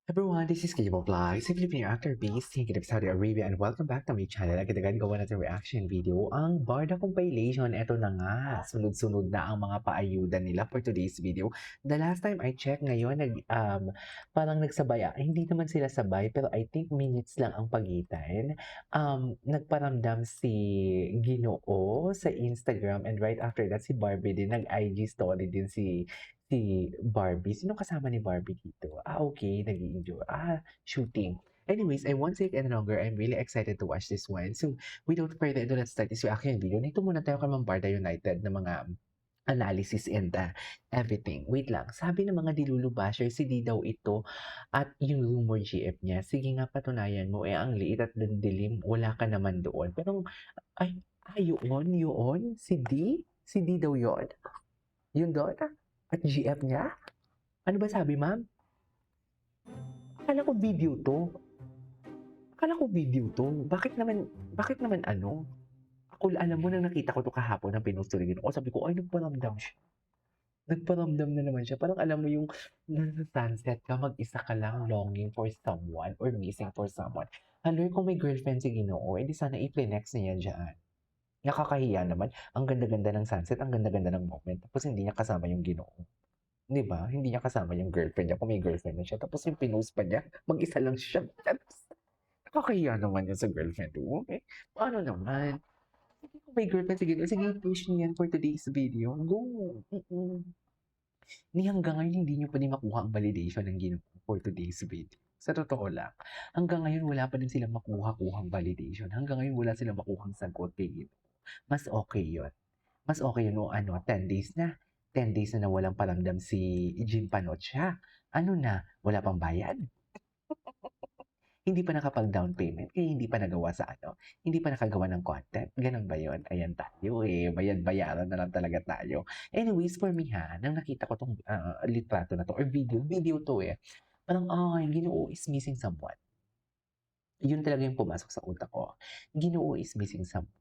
Everyone, this is Cable Vlog, si Filipino actor based in Saudi Arabia, and welcome back to my channel. Agad-agad gawa natin reaction video. Ang Barda compilation, eto na nga. Sunod-sunod na ang mga paayudan nila for today's video. The last time I checked ngayon, parang nagsabay. Hindi naman sila sabay, pero I think minutes lang ang pagitan. Nagparamdam si Ginoo sa Instagram, and right after that, si Barbie din, nag-IG story din si Barbie. Sino kasama ni Barbie dito? Okay, nag-i-enjoy. Shooting. Anyways, I won't take any longer. I'm really excited to watch this one. So, without further ado, let's start this reaction video. Nito muna tayo kay Barda United na mga analysis and everything. Wait lang. Sabi ng mga dilulu basher, si D daw ito at yung rumor GF niya. Sige nga, patunayan mo. Ang liit at dilim, wala ka naman doon. Pero, yun? Si D? Si D daw yun? Yun doon? At GF niya? Ano ba sabi, ma'am? Akala ko video to. Bakit naman ano? Ako, alam mo, nang nakita ko to kahapon ng pinost ko, sabi ko, ay, nagparamdam siya. Nagparamdam na naman siya. Parang alam mo yung nasa sunset ka, mag-isa ka lang longing for someone or missing for someone. Haloy, kung may girlfriend si Ginoo, edi sana i-plenex niya dyan. Nakakahiya naman. Ang ganda-ganda ng sunset, ang ganda-ganda ng moment. Tapos hindi niya kasama yung Ginoo. 'Di ba? Hindi niya kasama yung girlfriend niya kung may girlfriend na siya. Tapos yung pinost pa niya, mag-isa lang siya. Tapos, nakakahiya naman yun sa girlfriend. Okay? Paano naman? Sige, kung may girlfriend, sige, push niyo yan for today's video. Go! Ni hanggang ngayon, hindi niyo pa din makuha ang validation ng Ginoo for today's video. Sa totoo lang. Hanggang ngayon, wala pa din silang makuha-kuhang validation. Hanggang ngayon, wala silang makuhang sagot kay Ginoo. Mas okay yun. Mas okay yun no, 10 days na. 10 days na walang paramdam si Jim Panocha. Ano na, wala pang bayad. Hindi pa nakapag-down payment, kaya hindi pa nagawa sa hindi pa nakagawa ng content. Ganun ba yun? Ayan tayo bayad-bayaran na lang talaga tayo. Anyways, for me nang nakita ko tong litrato na to, or video to parang, Ginoo is missing someone. Yun talaga yung pumasok sa utak ko. Ginoo is missing someone.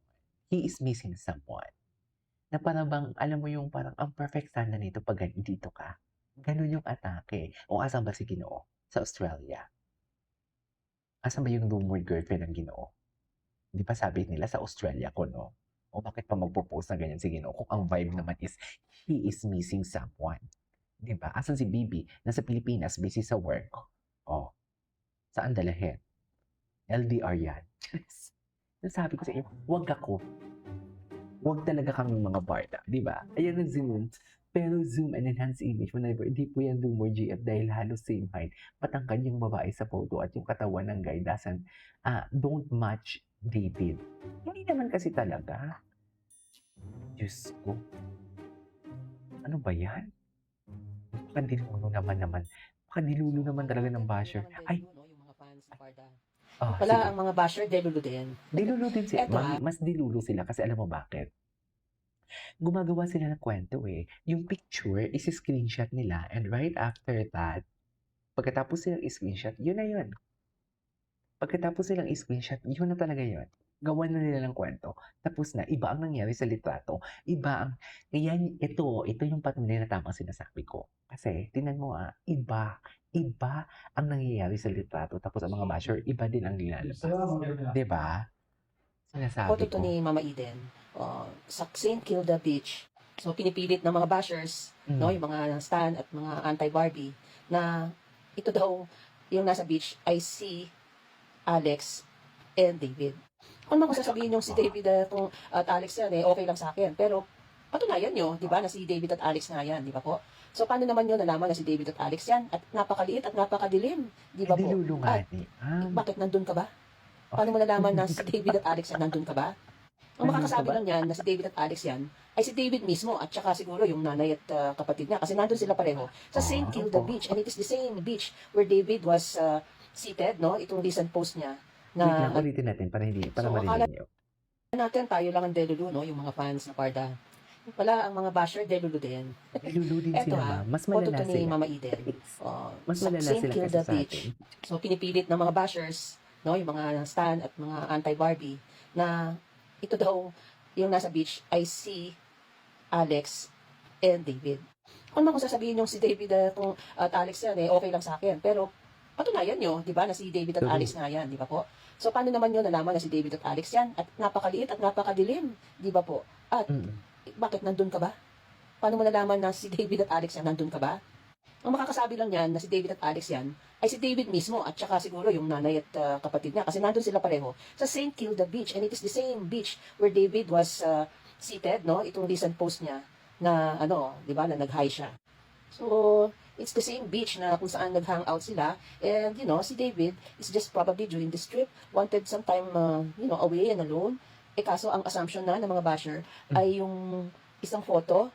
He is missing someone. Na parang bang, alam mo yung parang ang perfect sana nito pag dito ka. Ganun yung atake. O asan ba si Ginoo? Sa Australia. Asan ba yung rumored girlfriend ng Ginoo? Di ba sabi nila sa Australia ko, no? O bakit pa magpo-post na ganyan si Ginoo? Kung ang vibe naman is, he is missing someone. Di ba? Asan si Bibi? Nasa Pilipinas, busy sa work. O, saan dalahin? LDR yan. Sabi ko sa iyo, wag ako. Huwag talaga kaming mga barda, di ba? Ayan ang zoom. Pero zoom and enhance image, whenever, hindi po yan rumor GF dahil halos same height. Patangkad yung babae sa photo at yung katawan ng guy don't match David. Hindi naman kasi talaga. Diyos ko. Ano ba yan? Pakadilulo naman talaga ng basher. Ay, yung mga fans ni Barda. oh, Pala sige. ang mga basher, delulu din. Dilulo din sila. Eto Mas dilulo sila kasi alam mo bakit? Gumagawa sila ng kwento Yung picture is screenshot nila and right after that, pagkatapos silang screenshot, yun na yun. Pagkatapos silang screenshot, yun na talaga yun. Gawa na nila ng kwento. Tapos na, iba ang nangyari sa litrato. Ito yung patunay na tamang sinasabi ko. Kasi, tinan mo iba ang nangyayari sa litrato. Tapos ang mga basher, iba din ang nilalabas. Diba? Sinasabi photo to ko. ni Mama Eden sa St. Kilda Beach. So, pinipilit ng mga bashers, no, yung mga stan at mga anti-Barbie, na ito daw, yung nasa beach ay si Alex and David. Kung naman sasabihin yung si David at Alex yan, okay lang sa akin. Pero, patunayan nyo, di ba, na si David at Alex nga yan, di ba po? So, paano naman nyo nalaman na si David at Alex yan? At napakaliit at napakadilim, di ba po? Dilulungan Bakit nandun ka ba? Paano mo nalaman na si David at Alex yan nandun ka ba? Ang makakasabi lang yan na si David at Alex yan ay si David mismo at saka siguro yung nanay at kapatid niya kasi nandun sila pareho sa St. Kilda Beach, and it is the same beach where David was seated, no? Itong recent post niya na ulitin natin para marinig niyo. natin tayo lang ang delulu, no? Yung mga fans na Barda. Pala ang mga basher delulu din. Dilulu din Eto sila, Mas photo malala to ni sila. Mama Eden Mas sa malala St. sila Kilda kaysa sa Beach. atin. So, pinipilit ng mga bashers, no, yung mga stan at mga anti-Barbie, na ito daw, yung nasa beach ay si Alex and David. Kung naman sasabihin yung si David at Alex yan, okay lang sa akin. Pero, patunayan nyo, di ba, na si David at True. Alex nga yan, di ba po? So, paano naman nyo nalaman na si David at Alex yan? At napakaliit at napakadilim, di ba po? At Mm. bakit nandun ka ba? Paano mo nalaman na si David at Alex yan, nandun ka ba? Ang makakasabi lang yan na si David at Alex yan, ay si David mismo at saka siguro yung nanay at kapatid niya kasi nandun sila pareho sa St. Kilda Beach and it is the same beach where David was seated, no? Itong recent post niya na ano, di ba, na nag-hi siya. So, it's the same beach na kung saan nag-hangout sila. And, you know, si David is just probably during this trip, wanted some time, away and alone. Eh, kaso ang assumption na ng mga basher ay yung isang photo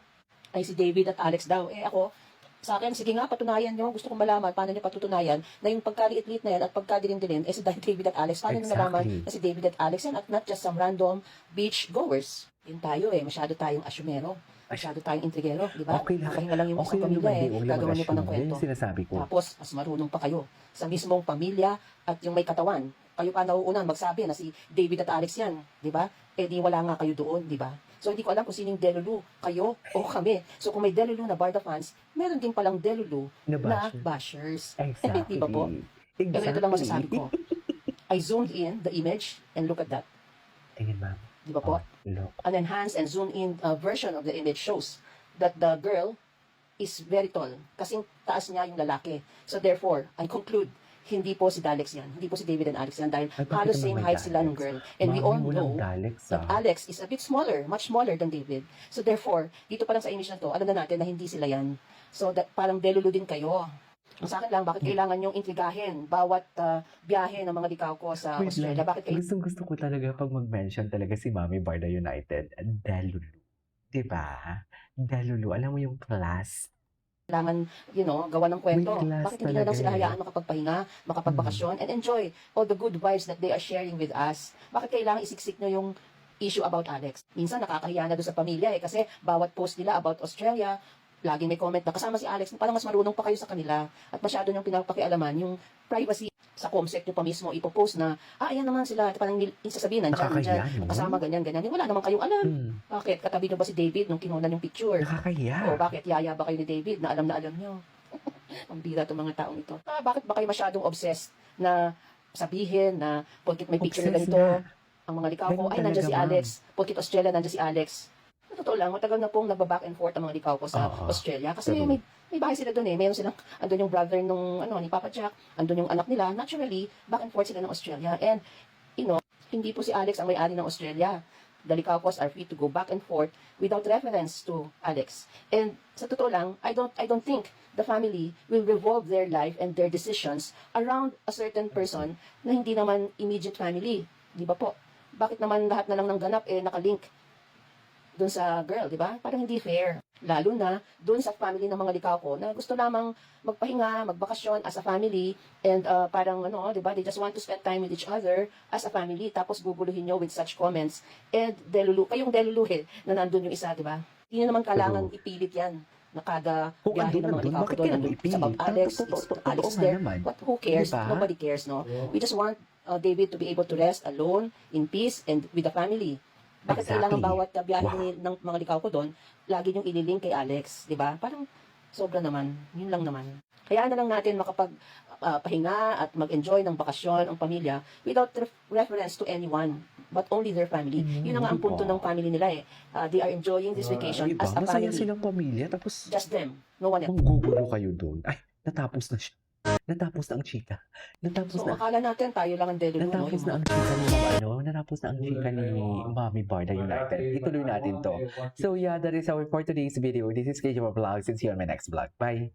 ay si David at Alex daw. Eh, ako, sa akin, sige nga, patunayan nyo. Gusto kong malaman paano nyo patutunayan na yung pagkaliit-liit na yan at pagkadilim-dilim eh si David at Alex. Paano nyo nalaman Exactly. na si David at Alex yan at not just some random beach goers. Yun tayo masyado tayong asyumero. Masyado tayong intrigero, di ba? Okay lang. Nakahinga lang yung Okay isang lang pamilya naman, di, huwag lang gagawan nyo pa ng mag-assume. Yan kwento. yung sinasabi ko. Tapos, mas marunong pa kayo sa mismong pamilya at yung may katawan. Kayo pa nauunan magsabi na si David at Alex yan, di ba? Eh di wala nga kayo doon, di ba? So hindi ko alam kung sinong Delulu, kayo o kami. So kung may Delulu na Barda fans, meron din palang Delulu Na na basher. bashers. Exactly. Di ba po? Pero ito lang masasabi ko. I zoomed in the image and look at that. Tingin, ma'am. Di ba po? Oh, look. An enhanced and zoomed in version of the image shows that the girl is very tall. Kasing taas niya yung lalaki. So therefore, I conclude, hindi po si Alex yan. Hindi po si David and Alex yan. Dahil Ay, bakit halos naman same may height sila Alex? ng girl. And we Mami, all walang know Alex, that ah. Alex is a bit smaller, much smaller than David. So therefore, dito pa lang sa image na to, alam na natin na hindi sila yan. So that parang delulu din kayo. Ang sa akin lang, bakit kailangan yung intrigahin bawat biyahe ng mga likaw ko sa Wait Australia? lang. Bakit kayo Gusto ko talaga pag mag-mention talaga si Mami Barda United. Delulu. Diba? Delulu. Alam mo yung class. kailangan, gawa ng kwento? May class Bakit hindi na lang talaga sila eh. hayaan makapagpahinga, makapagbakasyon, and enjoy all the good vibes that they are sharing with us? Bakit kailangan isiksik nyo yung issue about Alex? Minsan nakakahiya na doon sa pamilya kasi bawat post nila about Australia, laging may comment na kasama si Alex, parang mas marunong pa kayo sa kanila at masyado niyong pinapakialaman yung privacy sa comsec nyo pa mismo ipopost na, ayan naman sila, parang sasabihin, Nakakahiya, nandyan, no? kasama, ganyan. Wala naman kayong alam. Hmm. Bakit? Katabi nyo ba si David nung kinunan yung picture? Nakakahiya. O bakit yaya ba kayo ni David na alam nyo? Ang bira itong mga taong ito. Bakit ba kayo masyadong obsessed na sabihin na porkit may picture na Obsessed ganito, na. ang mga likaw ko, Ganun ay nandiyan si talaga, ma'am. Alex, porkit Australia nandiyan si Alex. Sa totoo lang, matagal na pong nagba-back and forth ang mga likaw ko sa Oo. Australia kasi True. may bahay sila doon Mayroon silang, andun yung brother nung, ni Papa Jack, andun yung anak nila. Naturally, back and forth sila ng Australia. And, hindi po si Alex ang may-ari ng Australia. The Licaucos are free to go back and forth without reference to Alex. And sa totoo lang, I don't think the family will revolve their life and their decisions around a certain person na hindi naman immediate family. Di ba po? Bakit naman lahat na lang ng ganap nakalink doon sa girl, di ba? Parang hindi fair. Lalo na doon sa family ng mga likaw ko na gusto lamang magpahinga, magbakasyon as a family and parang di ba? They just want to spend time with each other as a family tapos guguluhin nyo with such comments and kayong delulu na nandun yung isa, di ba? Hindi naman kailangan ipilit yan na kada Kung biyahe andun, ng mga andun, likaw ko bakit doon. kaya Nandun. ipilit? It's about Alex, it's Alex Totoo nga there. naman. But who cares? Diba? Nobody cares, no? We just want David to be able to rest alone, in peace, and with the family. Bakit Exactly. kailangan bawat biyahe Wow. ng mga likaw ko doon, lagi yung ililink kay Alex, di ba? Parang sobra naman. Yun lang naman. Kaya na lang natin pahinga at mag-enjoy ng bakasyon ang pamilya without reference to anyone, but only their family. Yun na nga ang punto ng family nila They are enjoying this vacation Diba? as a Masaya family. silang pamilya. Tapos, Just them. No one else. manggugulo kayo doon. Ay, natapos na siya. Natapos na ang chika. Natapos So, na. akala natin tayo lang ang delulu, no? Natapos na ang chika ni natapos na ang chika ni Mami Barda United. Ituloy natin to. So yeah, that is our for today's video. This is KJ Vlogs. And see you on my next vlog. Bye!